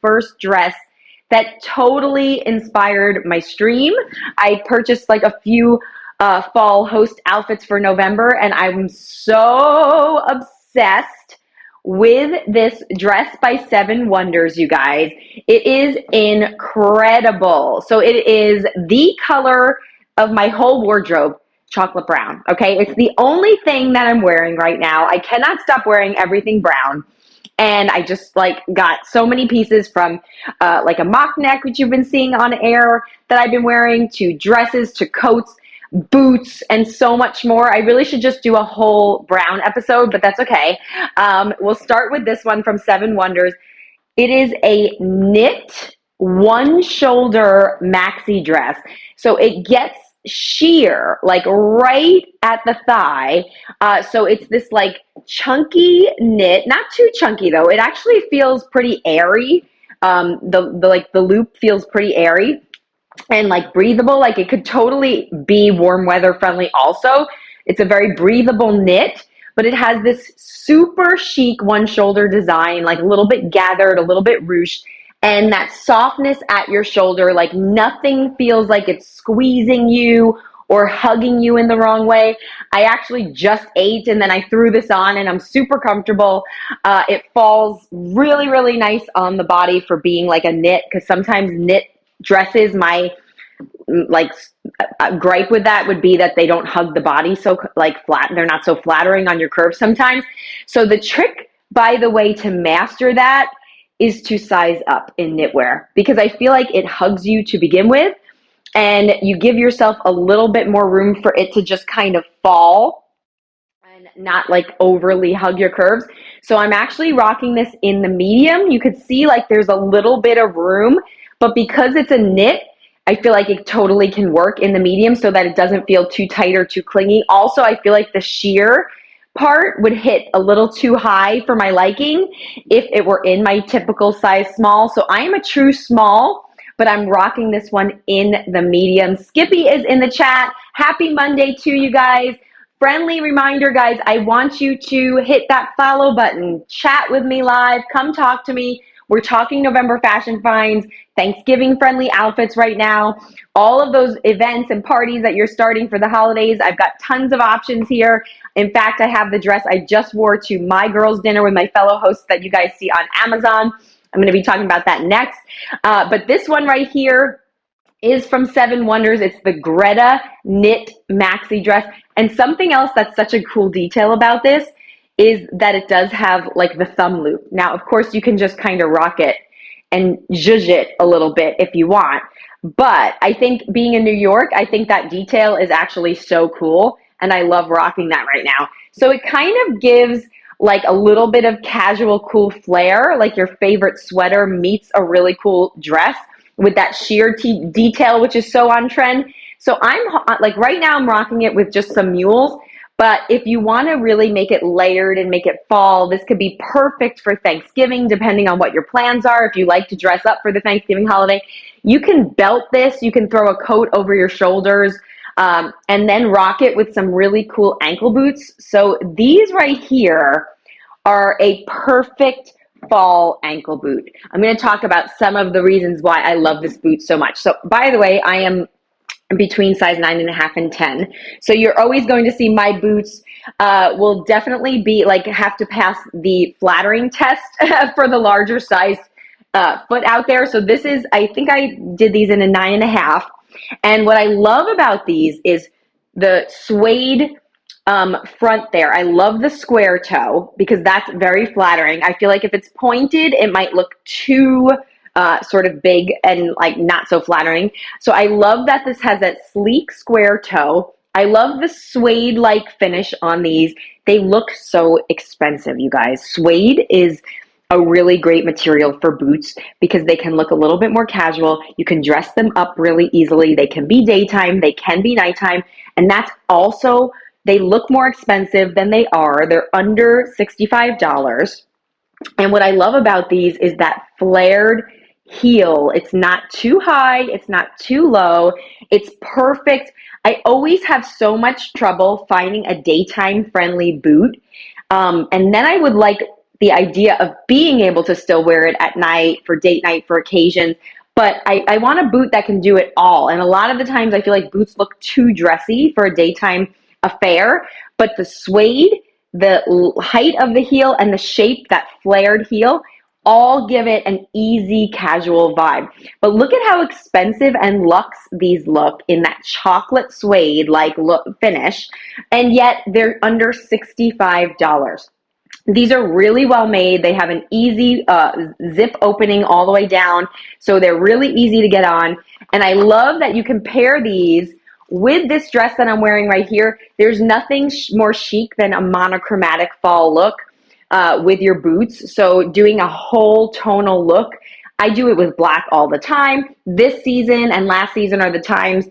first dress that totally inspired my stream. I purchased like a few fall host outfits for November, and I'm so obsessed with this dress by Seven Wonders, you guys. It is incredible. So it is the color of my whole wardrobe, chocolate brown. Okay, it's the only thing that I'm wearing right now. I cannot stop wearing everything brown. And I just like got so many pieces from like a mock neck, which you've been seeing on air, that I've been wearing, to dresses, to coats, boots, and so much more. I really should just do a whole brown episode, but that's okay. We'll start with this one from Seven Wonders. It is a knit one shoulder maxi dress. So it gets sheer, like right at the thigh. So it's this like chunky knit, not too chunky though. It actually feels pretty airy. The loop feels pretty airy and like breathable. Like it could totally be warm weather friendly also. It's a very breathable knit, but it has this super chic one shoulder design, like a little bit gathered, a little bit ruched, and that softness at your shoulder. Like nothing feels like it's squeezing you or hugging you in the wrong way. I actually just ate and then I threw this on and I'm super comfortable. It falls really, really nice on the body for being like a knit, because sometimes knit dresses, my like gripe with that would be that they don't hug the body so like flat. They're not so flattering on your curves sometimes. So the trick, by the way, to master that is to size up in knitwear, because I feel like it hugs you to begin with, and you give yourself a little bit more room for it to just kind of fall and not like overly hug your curves. So I'm actually rocking this in the medium. You could see like there's a little bit of room, but because it's a knit, I feel like it totally can work in the medium so that it doesn't feel too tight or too clingy. Also, I feel like the sheer part would hit a little too high for my liking if it were in my typical size small. So I am a true small, but I'm rocking this one in the medium. Skippy is in the chat. Happy Monday to you guys. Friendly reminder, guys, I want you to hit that follow button, chat with me live, come talk to me. We're talking November fashion finds, Thanksgiving friendly outfits right now, all of those events and parties that you're starting for the holidays. I've got tons of options here. In fact, I have the dress I just wore to my girls' dinner with my fellow hosts that you guys see on Amazon. I'm going to be talking about that next. But this one right here is from Seven Wonders. It's the Greta knit maxi dress. And something else that's such a cool detail about this is that it does have like the thumb loop. Now, of course, you can just kind of rock it and zhuzh it a little bit if you want. But I think being in New York, I think that detail is actually so cool. And I love rocking that right now. So it kind of gives like a little bit of casual cool flair, like your favorite sweater meets a really cool dress with that sheer detail, which is so on trend. So I'm like right now I'm rocking it with just some mules. But if you want to really make it layered and make it fall, this could be perfect for Thanksgiving, depending on what your plans are. If you like to dress up for the Thanksgiving holiday, you can belt this. You can throw a coat over your shoulders and then rock it with some really cool ankle boots. So these right here are a perfect fall ankle boot. I'm going to talk about some of the reasons why I love this boot so much. So by the way, I am between size 9.5 and 10. So you're always going to see my boots will definitely be like have to pass the flattering test for the larger size foot out there. So this is, I think I did these in a 9.5. And what I love about these is the suede front there. I love the square toe because that's very flattering. I feel like if it's pointed, it might look too sort of big and like not so flattering. So I love that this has that sleek square toe. I love the suede-like finish on these. They look so expensive, you guys. Suede is a really great material for boots because they can look a little bit more casual. You can dress them up really easily. They can be daytime, they can be nighttime, and that's also, they look more expensive than they are. They're under $65. And what I love about these is that flared heel. It's not too high, it's not too low. It's perfect. I always have so much trouble finding a daytime friendly boot. And then I would like the idea of being able to still wear it at night for date night, for occasions. But I want a boot that can do it all. And a lot of the times I feel like boots look too dressy for a daytime affair. But the suede, the height of the heel, and the shape, that flared heel, all give it an easy casual vibe. But look at how expensive and luxe these look in that chocolate suede like look finish, and yet they're under $65. These are really well made. They have an easy zip opening all the way down, so they're really easy to get on. And I love that you can pair these with this dress that I'm wearing right here. There's nothing more chic than a monochromatic fall look with your boots. So doing a whole tonal look, I do it with black all the time. This season and last season are the times,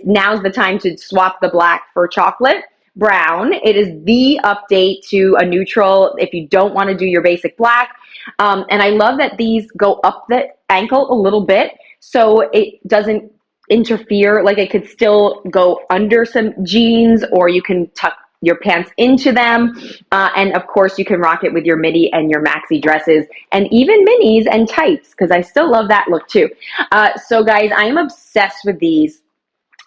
now's the time to swap the black for chocolate brown. It is the update to a neutral if you don't want to do your basic black. And I love that these go up the ankle a little bit so it doesn't interfere. Like it could still go under some jeans, or you can tuck your pants into them. And of course you can rock it with your midi and your maxi dresses, and even minis and tights, because I still love that look too. So guys, I am obsessed with these.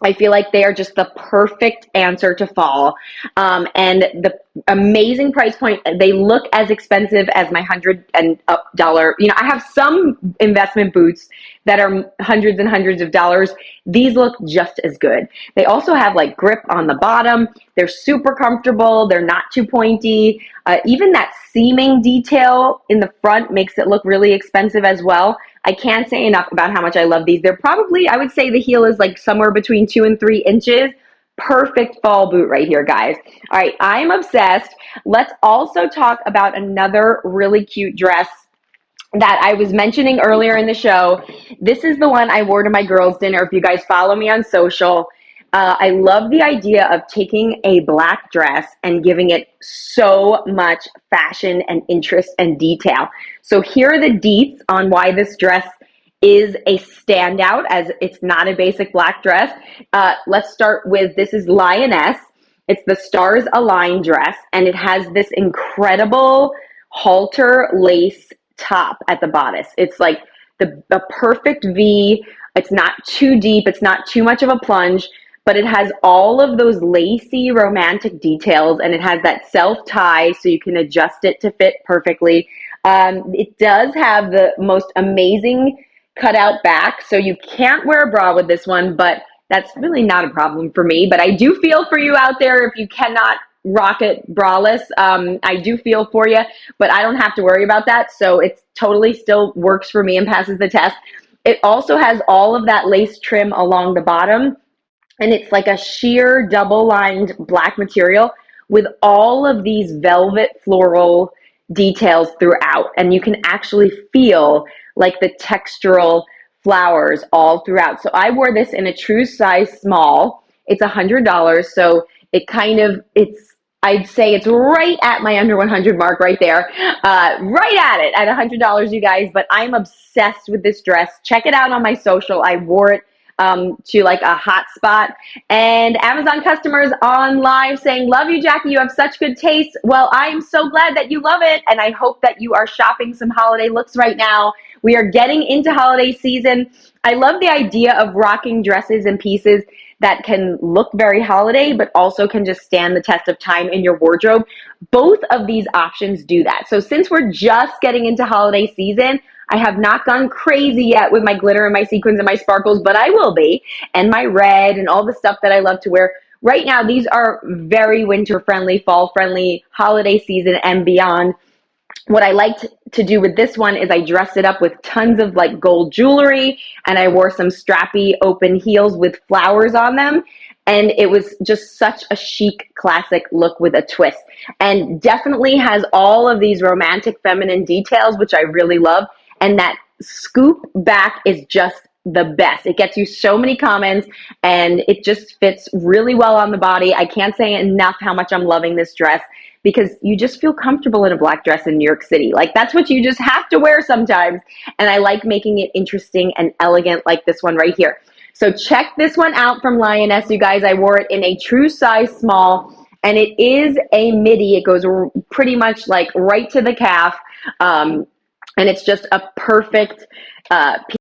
I feel like they are just the perfect answer to fall. And the amazing price point. They look as expensive as my $100 and up dollar. You know, I have some investment boots that are hundreds and hundreds of dollars. These look just as good. They also have like grip on the bottom. They're super comfortable. They're not too pointy. Even that seaming detail in the front makes it look really expensive as well. I can't say enough about how much I love these. They're probably, I would say the heel is like somewhere between 2 and 3 inches. Perfect fall boot right here, guys. All right, I'm obsessed. Let's also talk about another really cute dress that I was mentioning earlier in the show. This is the one I wore to my girls' dinner. If you guys follow me on social, I love the idea of taking a black dress and giving it so much fashion and interest and detail. So here are the deets on why this dress is a standout, as it's not a basic black dress. Let's start with, this is Lioness. It's the Stars Align dress, and it has this incredible halter lace top at the bodice. It's like the perfect V. It's not too deep. It's not too much of a plunge, but it has all of those lacy romantic details, and it has that self tie so you can adjust it to fit perfectly. It does have the most amazing cutout back, so you can't wear a bra with this one, but that's really not a problem for me. But I do feel for you out there if you cannot rock it braless. I do feel for you, but I don't have to worry about that. So it totally still works for me and passes the test. It also has all of that lace trim along the bottom, and it's like a sheer double-lined black material with all of these velvet floral details throughout, and you can actually feel like the textural flowers all throughout. So I wore this in a true size small. It's $100, so I'd say it's right at my under 100 mark right there, right at it at $100, you guys. But I'm obsessed with this dress. Check it out on my social. I wore it to like a hot spot, and Amazon customers on live saying, love you, Jackie, you have such good taste. Well, I'm so glad that you love it, and I hope that you are shopping some holiday looks right now. We are getting into holiday season. I love the idea of rocking dresses and pieces that can look very holiday, but also can just stand the test of time in your wardrobe. Both of these options do that. So since we're just getting into holiday season, I have not gone crazy yet with my glitter and my sequins and my sparkles, but I will be, and my red and all the stuff that I love to wear. Right now, these are very winter friendly, fall friendly, holiday season and beyond. What I liked to do with this one is I dressed it up with tons of like gold jewelry, and I wore some strappy open heels with flowers on them. And it was just such a chic, classic look with a twist, and definitely has all of these romantic feminine details, which I really love. And that scoop back is just the best. It gets you so many comments, and it just fits really well on the body. I can't say enough how much I'm loving this dress, because you just feel comfortable in a black dress in New York City. Like, that's what you just have to wear sometimes. And I like making it interesting and elegant like this one right here. So check this one out from Lioness, you guys. I wore it in a true size small, and it is a midi. It goes pretty much like right to the calf, and it's just a perfect